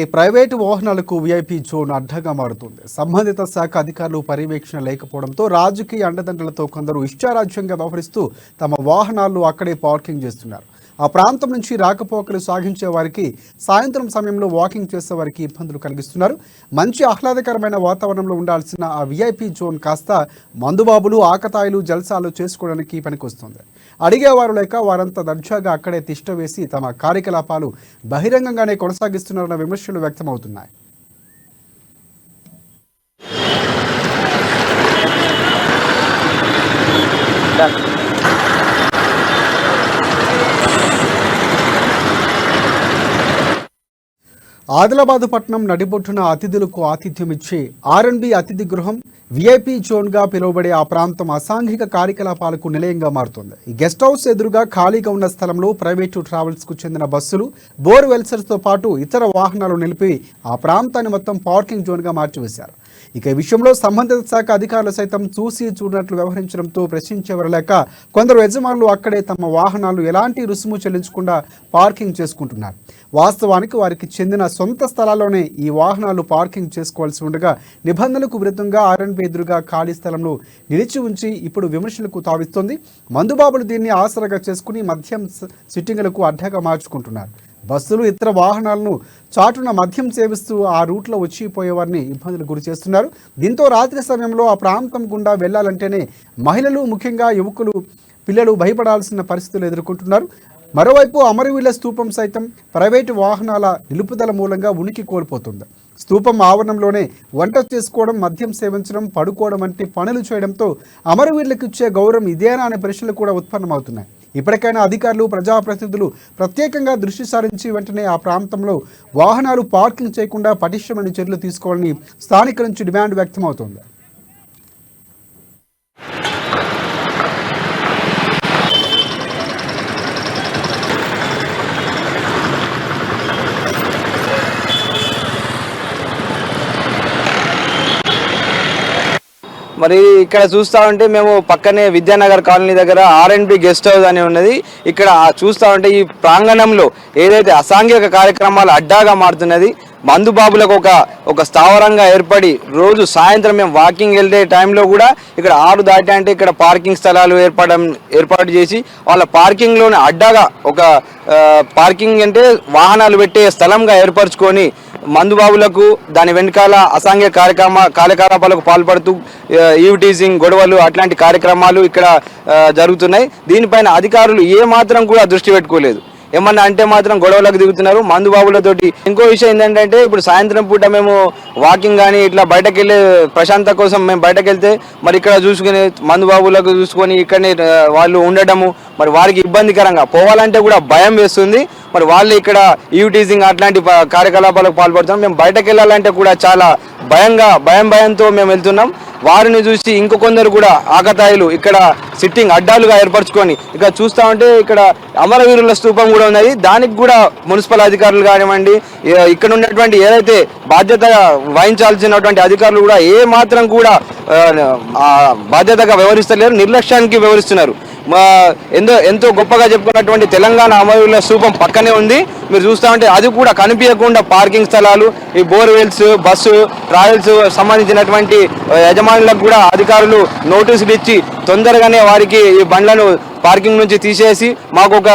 Private వాహనాలకు VIP zone అడ్డగా మారుతుంది. సంబంధిత శాఖ అధికారులు పర్యవేక్షణ లేకపోవడంతో రాజకీయ అండదండలతో కొందరు ఇష్టారాజ్యంగా వ్యవహరిస్తూ తమ వాహనాలను అక్కడే పార్కింగ్ చేస్తున్నారు. ఆ ప్రాంతం నుంచి రాకపోకలు సాగించే వారికి సాయంత్రం సమయంలో వాకింగ్ చేసే వారికి ఇబ్బందులు కలిగిస్తున్నారు. మంచి ఆహ్లాదకరమైన వాతావరణంలో ఉండాల్సిన ఆ వీఐపీ జోన్ కాస్త మందుబాబులు, ఆకతాయిలు, జల్సాలు చేసుకోవడానికి పనికొస్తుంది. అడిగేవారు లేక వారంతా దర్జాగా అక్కడే తిష్ట వేసి తమ కార్యకలాపాలు బహిరంగంగానే కొనసాగిస్తున్నారన్న విమర్శలు వ్యక్తమవుతున్నాయి. ఆదిలాబాద్ పట్టణం నడిబొట్టున అతిథులకు ఆతిథ్యం ఇచ్చే ఆర్ఎండ్బి అతిథి గృహం వీఐపీ జోన్గా పిలువబడే ఆ ప్రాంతం అసాంఘిక కార్యకలాపాలకు నిలయంగా మారుతుంది. ఈ గెస్ట్ హౌస్ ఎదురుగా ఖాళీగా ఉన్న స్థలంలో ప్రైవేటు ట్రావెల్స్కు చెందిన బస్సులు, బోర్ వెల్సర్స్తో పాటు ఇతర వాహనాలు నిలిపి ఆ ప్రాంతాన్ని మొత్తం పార్కింగ్ జోన్గా మార్చివేశారు. ఇక ఈ విషయంలో సంబంధిత శాఖ అధికారులు సైతం చూసి చూడనట్లు వ్యవహరించడంతో ప్రశ్నించేవారు లేక కొందరు యజమానులు అక్కడే తమ వాహనాలు ఎలాంటి రుసుము చెల్లించకుండా పార్కింగ్ చేసుకుంటున్నారు. వాస్తవానికి వారికి చెందిన సొంత స్థలాల్లోనే ఈ వాహనాలు పార్కింగ్ చేసుకోవాల్సి ఉండగా నిబంధనలకు విరుద్ధంగా ఆర్ఎండ్బి ఎదురుగా ఖాళీ స్థలంలో నిలిచి ఉంచి ఇప్పుడు విమర్శలకు తావిస్తోంది. మందుబాబులు దీన్ని ఆసరాగా చేసుకుని మద్యం సిట్టింగులకు అడ్డగా మార్చుకుంటున్నారు. బస్సులు, ఇతర వాహనాలను చాటున మద్యం సేవిస్తూ ఆ రూట్లో వచ్చిపోయేవారిని ఇబ్బందులు గురి చేస్తున్నారు. దీంతో రాత్రి సమయంలో ఆ ప్రాంతం గుండా వెళ్లాలంటేనే మహిళలు, ముఖ్యంగా యువకులు, పిల్లలు భయపడాల్సిన పరిస్థితులు ఎదుర్కొంటున్నారు. మరోవైపు అమరవీళ్ల స్తూపం సైతం ప్రైవేటు వాహనాల నిలుపుదల మూలంగా ఉనికి కోల్పోతుంది. స్తూపం ఆవరణంలోనే వంట చేసుకోవడం, మద్యం సేవించడం, పడుకోవడం వంటి పనులు చేయడంతో అమరవీరులకు ఇచ్చే గౌరవం ఇదేనా అనే ప్రశ్నలు కూడా ఉత్పన్నమవుతున్నాయి. ఇప్పటికైనా అధికారులు, ప్రజాప్రతినిధులు ప్రత్యేకంగా దృష్టి సారించి వెంటనే ఆ ప్రాంతంలో వాహనాలు పార్కింగ్ చేయకుండా పటిష్టమైన చర్యలు తీసుకోవాలని స్థానికుల నుంచి డిమాండ్ వ్యక్తమవుతోంది. మరి ఇక్కడ చూస్తూ ఉంటే మేము పక్కనే విద్యానగర్ కాలనీ దగ్గర ఆర్ఎండ్బి గెస్ట్ హౌస్ అని ఉన్నది. ఇక్కడ చూస్తూ ఉంటే ఈ ప్రాంగణంలో ఏదైతే అసాంఘిక కార్యక్రమాలు అడ్డాగా మారుతున్నది. మందుబాబులకు ఒక స్థావరంగా ఏర్పడి రోజు సాయంత్రం మేము వాకింగ్ వెళ్ళే టైంలో కూడా ఇక్కడ 6 దాటి అంటే ఇక్కడ పార్కింగ్ స్థలాలు ఏర్పాటు చేసి వాళ్ళ పార్కింగ్లోనే అడ్డాగా ఒక పార్కింగ్ అంటే వాహనాలు పెట్టే స్థలంగా ఏర్పరచుకొని మందుబాబులకు దాని వెనకాల అసాంఘిక కార్యకలాపాలకు పాల్పడుతూ ఈవ్ టీజింగ్, గొడవలు అట్లాంటి కార్యక్రమాలు ఇక్కడ జరుగుతున్నాయి. దీనిపైన అధికారులు ఏమాత్రం కూడా దృష్టి పెట్టుకోలేదు. ఏమన్నా అంటే మాత్రం గొడవలకు దిగుతున్నారు మందుబాబులతోటి. ఇంకో విషయం ఏంటంటే ఇప్పుడు సాయంత్రం పూట మేము వాకింగ్ కానీ ఇట్లా బయటకు వెళ్ళే ప్రశాంతత కోసం మేము బయటకు వెళ్తే మరి ఇక్కడ చూసుకుని మందుబాబులకు చూసుకొని ఇక్కడనే వాళ్ళు ఉండడము మరి వారికి ఇబ్బందికరంగా పోవాలంటే కూడా భయం వేస్తుంది. మరి వాళ్ళు ఇక్కడ ఈవ్ టీజింగ్ అట్లాంటి కార్యకలాపాలకు పాల్పడుతున్నాం. మేము బయటకు వెళ్ళాలంటే కూడా చాలా భయంతో మేము వెళ్తున్నాం. వారిని చూసి ఇంకొందరు కూడా ఆకతాయిలు ఇక్కడ సిట్టింగ్ అడ్డాలుగా ఏర్పరచుకొని ఇక్కడ చూస్తూ ఉంటే ఇక్కడ అమరవీరుల స్తూపం కూడా ఉన్నది. దానికి కూడా మున్సిపల్ అధికారులు కానివ్వండి, ఇక్కడ ఉన్నటువంటి ఏదైతే బాధ్యత వహించాల్సినటువంటి అధికారులు కూడా ఏ మాత్రం కూడా బాధ్యతగా వ్యవహరిస్తలేరు, నిర్లక్ష్యానికి వ్యవహరిస్తున్నారు. ఎంతో గొప్పగా చెప్పుకున్నటువంటి తెలంగాణ అమరవీరుల స్తూపం పక్కనే ఉంది. మీరు చూస్తూ ఉంటే అది కూడా కనిపించకుండా పార్కింగ్ స్థలాలు, ఈ బోర్వెల్స్, బస్సు, ట్రావెల్స్ సంబంధించినటువంటి యజమానులకు కూడా అధికారులు నోటీసులు ఇచ్చి తొందరగానే వారికి ఈ బండ్లను పార్కింగ్ నుంచి తీసేసి మాకు ఒక